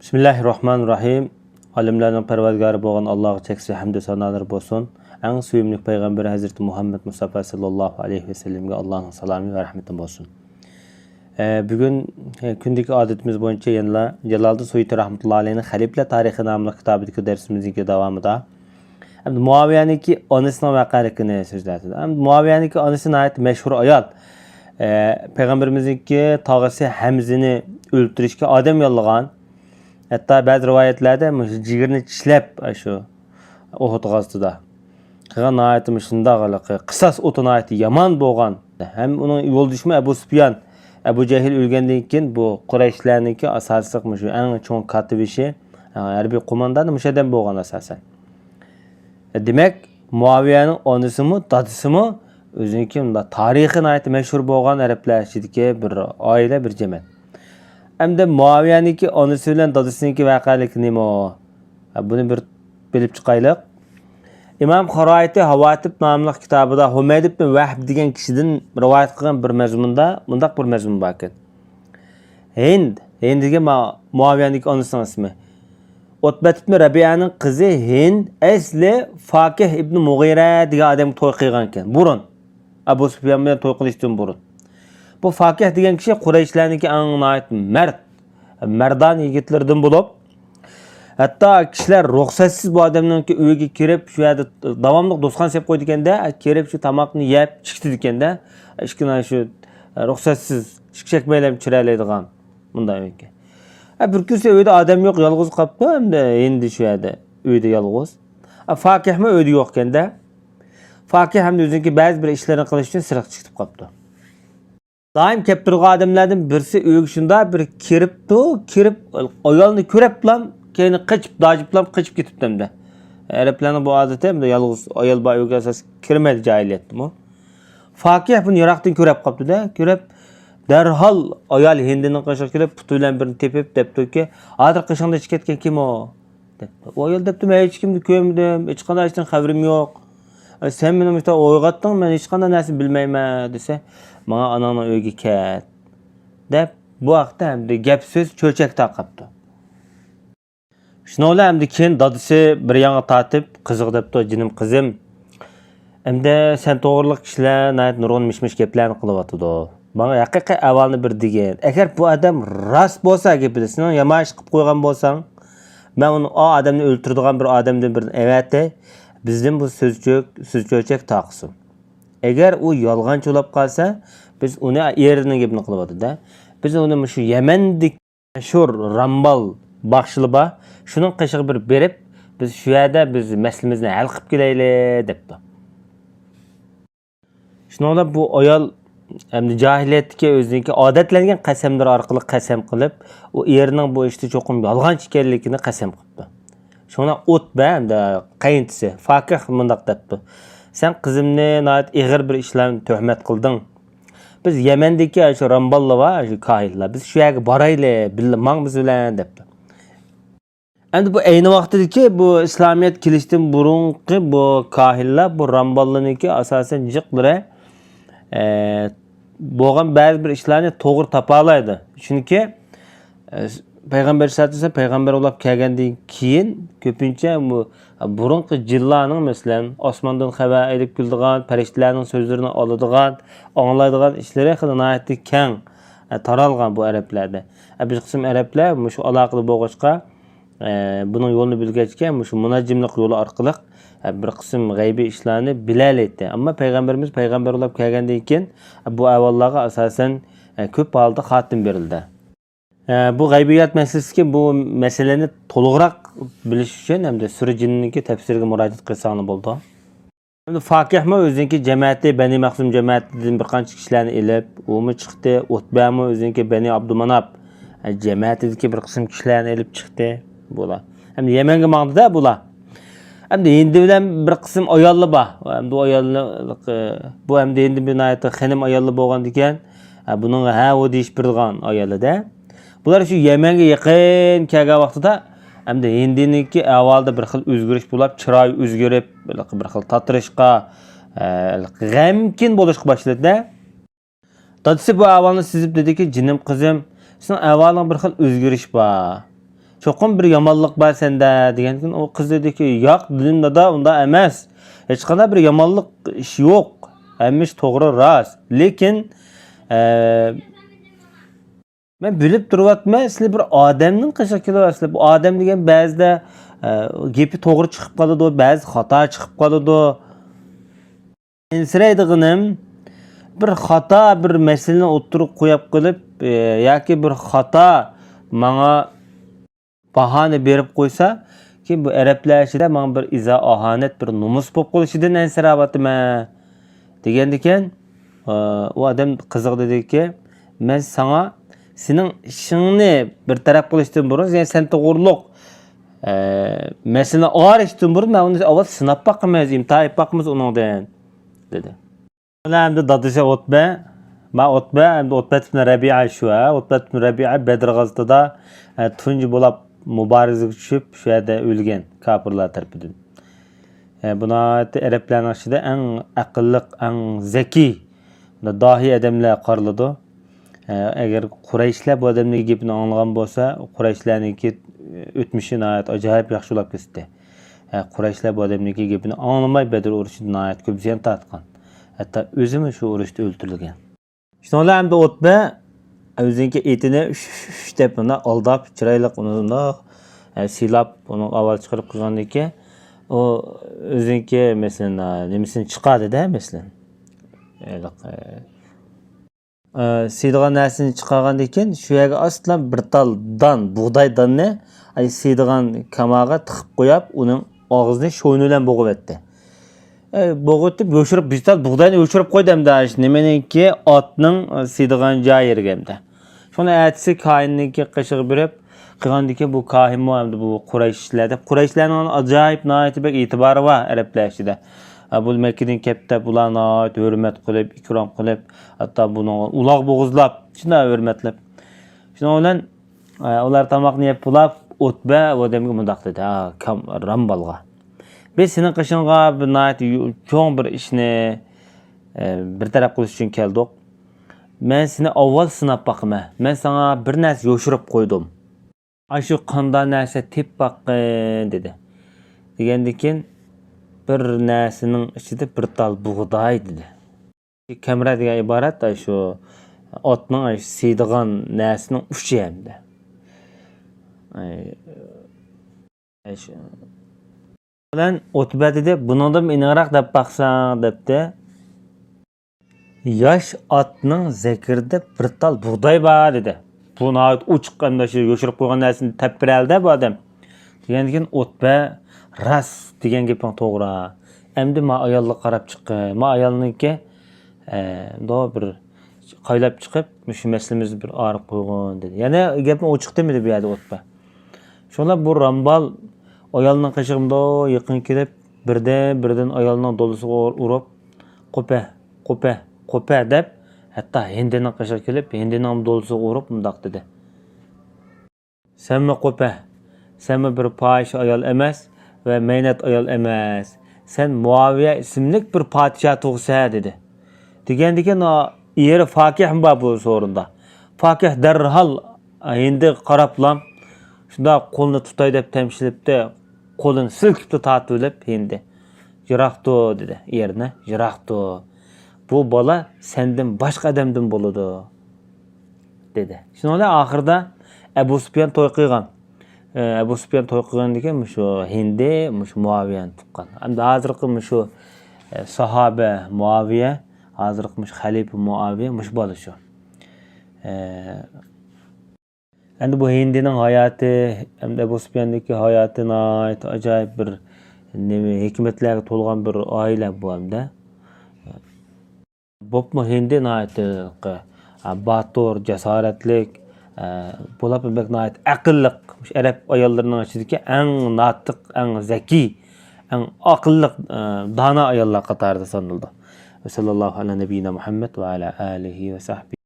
Bismillahirrahmanirrahim. Alimlerin perverdigarı boğan Allah'a çekse hamdü sanalar bolsun. En suyumluk Peygamber Hazreti Muhammed Mustafa sallallahu aleyhi ve sellem'e Allah'ın salamı ve rahmeti bolsun. Bugün kündeki adetimiz boyunca yanıla Celal'da Suyuti rahmetullahi aleyhinin Haliple Tarihi namlı kitabındaki dersimizin devamında Muaviye'ninki anısına vakalikini sözlerdi. Muaviye'ninki anısına ait meşhur ayal. Peygamberimizinki tağısı Hamzini öldürüşke adem yollagan. Hatta bazı rivayetlerde ciğerini çislep şu Uhud gazıda. Qıgan ayeti şunda qalıqı. Qısas otun ayeti yaman boğan. Hem onun yol düşme Ebu Süfyan, Ebu Cehil ölgenden keyin bu Qurayshlarniki asaslıqmış şu eng çoğun katibişi. Harbiy qo'mondoni müşeden boğan asasen. Demek Muaviye'nin onısımı, dadısımı özünki tarihin ayeti meşhur boğan Araplar içindeki bir aile, bir cemaat. Hem de Muaviye'ninki onısı bilen dadısınınki vakalık nima o? Bunu bir bilip çıkaylık. İmam Xorayiti Havatib namlı kitabında Humeyd ibn Vahb degan kişiden rivayet kılgan bir mezmunda bundaq bir mezmun var ekan. Hind degan Muaviye'ninki onısının ismi. Utbet ibn Rabi'a'nın kızı Hind asli Fakih ibn Mughira degan adam to'y qilgan ekan. Burun. Abu Sufyan bilan to'y qilishdan burun. Bu Fakih degan kishi Qurayshlarniki eng nayt merdan yigitlerden bulup hatta kişiler ruhsatsiz bu adamınki uyga kirib şu yerda davamlıq dostxon sep qo'ydi ekanda, kirib şu tamoqni yeb chiqdi ekanda, ishkina şu ruhsatsiz shikshakmaylam chiralaydigan bunday uyga. Bir kunsa uyda adam yo'q, yolg'iz qolibdi, hamda endi şu yerda uyda yolg'iz. Fakihmi uyda yo'q ekanda. Fakih hamda o'ziniki ba'zi bir ishlarini qilish uchun sirq chiqib qolibdi. Daim kep turgan adamlardan birisi uyga shunda bir kirib ayolni ko'rib bilan keyin qochib ketibdi. Arablarning bu odati hamda yolg'iz ayol bor uyga asas kirmaydi jahiliyatda bu. Fakih buni yiroqdan ko'rib qolibdi-da, ko'rib darhol ayol Hindining qishiga kelib puti bilan birini tepib debdiki, "Hozir qishingda chiqib ketgan kim o?" debdi. O ayol debdi, "Men hech kimni ko'rmadim, hech qanday ishdan xabarim yo'q. Sen meni işte o'yg'otding, men hech qanday narsa bilmayman" desa, "Menga anangning uyiga ket" deb bu vaqtda hamda gap so'z cho'chak taqibdi. Shuningdek hamda keyin dadisi bir yana tatib, qiziq debdi, "Jinim qizim, endi sen to'g'riliq kishilar nayt nurg'un mishmish gaplarni qilyotdi. Menga haqiqiy avalni bir degin. Agar bu odam rost bo'lsa gapida, sen yamash qilib qo'ygan bo'lsang, men uni o odamni o'ltiradigan bir odamdan bir evatda bizden bu sözcöçek taqsın. Eğer o yalğançı olab qalsa, biz onu yerinin gibini qılıbıdı da. Biz onu şu Yemendik meşhur Rambal baxşılıba, şunun qışığı bir berip, biz şu yerda biz meselemizni hal qilib kelayli debdi. Şuningdek bu ayol hamda jahiliyatga o'ziniki odatlangan qasamlar orqali qasam qilib, o erining bu ishda cho'qim yolg'onchi ekanligini qasam qilibdi. Şuna Utbe hamda qayintisi Fakih mundaq debdi. Sen qizimni nayt ig'ir bir ishlarni tuhmat qilding. Biz Yemendagi shu Ramballa va shu kahillar biz shu yerga borayli, bilmang biz bilan debdi. Endi bu ayni vaqtdagi bu islomiyat kelishdan burungi bu kahillar bu Ramballaniki asosan jiqlari bo'lgan ba'zi bir ishlarni to'g'ri topa oladi. Chunki Peygamber satırsa peygamber olab kelgandan keyin ko'pincha bu burunqi jillarning masalan osmondan xabar elib keladigan, farishtalarning so'zlarini oladigan, anglaydigan ishlari xilonatli keng taralgan bu arablarda. Bir qism arablar shu aloqali bo'lg'achqa buning yo'lini bilgachga shu munajjimlik yo'li orqali bir qism g'aybiy ishlarni bilalaydi. Ammo payg'ambarimiz payg'ambar olab kelgandan keyin bu avallarga asosan ko'p holda xotim berildi. Bu g'aybiyat meselesiga bu meseleni to'liqroq bilish uchun hamda sura jinninki tafsiriga murojaat qilsang bo'ldi. Endi Fakihmi o'ziniki jamoati Bani Mahzum jamoatidan bir qancha kishilarni elib, umi chiqdi. Utbami o'ziniki Bani Abdumanab jamoatidagi bir qism kishilarni elib chiqdi. Bular. Hamda Yemanga mangdi-da bular. Hamda endi bilan bir qism ayollar bor. Hamda ayolni bu hamda endi bir nayat xanim ayollar bo'lgan ekan. Buning ha o deyish birgan ayollar-da. Bular şu Yemenga yaqin kelgan vaqtida hamda Hindiniki avvalda bir xil o'zgarish bo'lib, chiroy o'zgarib, bir xil tatirishqa, g'amkin bo'lishga boshladi-da. Dadisi bu avvalni sizib dediki, "Jinim qizim, sen avvalning bir xil o'zgarish bor. Çoxum bir yamanlıq var sende degandan o kız dedi ki, "Yo'q, dilimde da unda emas. Hech qanday bir yamanlıq iş yo'q. Emmiş to'g'ri rost. Lekin men bilib turibman, sizlar bir odamning qishiga kelyapsizlar. Bu odam degan ba'zida gepi to'g'ri chiqib qoladi, ba'zi xato chiqib qoladi. Ensiraydiganim bir xato bir masalani o'tirib qo'yib qilib yoki bir xato menga bahona berib qo'ysa, ki bu arablar ichida men bir izo ohanat bir numus bo'lib qolishidan ensirayotiman degandikan, u odam qiziq dediki, men sana senin işini bir taraf qilishdan burun, yani sen to'g'riliq mesela ağır işten burun men uni avval sinab boqamiz, imtihon boqamiz uningdan dedi. Ular endi dadisha Utba, ma Utba endi Utba ibn Rabi'a shu, Utba ibn Rabi'a Badr g'azotida tunji bo'lib mubarizaga tushib, shu yerda o'lgan kofirlar tarafidan. Buna Arablarning ichida eng aqlli, eng zeki, dahi odamlar qaraladi. Eğer Qurayshlar bu odamning gapini anglagan bo'lsa, Qurayshlarningki o'tmishi nihoyat ajoyib yaxshi bo'lib ketdi. Qurayshlar bu odamning gapini anglamay Badr urushida nihoyat ko'p ziyon tortgan. Hatto o'zimi shu urushda o'ldirilgan. Shunday hamda Utba o'zining etini deb uni aldab, chiroyli uni silab, uni avval chiqarib qo'ygandan keyin o o'zinki masalan nimasini chiqadi-da, masalan. Siydigan narsani chiqargandan keyin shu yerga aslan bir tal don, bug'doy donni siydigan kamaga tiqib qo'yib, uning og'zini sho'yni bilan bo'g'ib etdi. Bo'g'itib, yo'shirib, bir tal bug'doyni yo'shirib qo'ydimda, nimaniki otning siydigan joyi yergamda. Shuni aytsi koinninki qishig'i berib, qilgandiki bu kohin hamda bu Qurayshlar deb, Qurayshlarning ajoyib nihoyat bir e'tibori bor arablar ichida. Bu Mekke'den kepte bulana hürmet qilib, ikram qilib, hatta bunu ulaq bo'g'izlab, shuna hurmatlab. Shuna bilan ular tamoqni yeb bulab, Utba odamga mundaq dedi, kam rambalga. Biz sening qishingga bir nihoyat cho'ng bir ishni bir taraf qilish uchun keldik. Men seni avval sinab boqaman. Men sana bir narsa yo'shirib qo'ydim. Shu qanday narsa tep boqqin dedi. Degandan keyin bir narsaning ichida bir tal bug'doy dedi. Kamera degan iborat shu otning siydigan narsaning uchi hamda. Bilan Utba dedi, buningdan iniqroq deb baqsang debdi. Yosh otning zakirda bir tal bug'doy bor dedi. Bu nihoyat u chiqqanda shu yo'shirib qo'ygan narsani tapiraldi bu odam. Degandan keyin Utba ras degan gaping to'g'ri. Endi men ayolga qarab chiqqan. Men ayolniki do bir qaylab chiqib, shu masalamizni bir arib qo'ygan dedi. Yana gapni ochiq demadi bu yerda Utba. Shunlar bu rambal ayolning qishig'imda yaqin kelib, birdan ayolning dolisiga urib, qo'pa deb, hatto hindining qishig'iga kelib, hindining dolisiga urib mundaq dedi. Senmi qo'pa? Senmi bir poyish ayol emas ve meynat ayol emas. Sen Muaviye isimlik bir padişah tug'sa dedi. Degandan keyin eri Fakih bor bu sorunda. Fakih darhol endi qarablam, shunda qo'lni tutay deb tamshilibdi, qo'lini silkibdi tortib olib endi. Yiroqdi dedi erni, yiroqdi. Bu bola sendan boshqa odamdan bo'ladi dedi. Shunda oxirida Abu Sufyan to'y qilgan. Abu Sufyan to'y qilgandan keyin shu Hindi, shu Muaviyani tuqqan. Hamda hozirgi shu sahaba Muaviya, hozirgi shu xalifa Muaviya bola shu. Endi bu Hindining hayoti, hamda Abu Sufyandagi hayotini ajoyib bir hikmatlarga to'lgan bir oila bu hamda. Bo'pmi Hindi nihoyat batur, jasoratlik, bo'lib nihoyat aqlli arab ayollarining ichidagi eng notiq, eng zaki, eng aqlli dono ayollar qatorida sanaldi. Sallallohu ala nabiyina Muhammad va ala alihi va sahbihi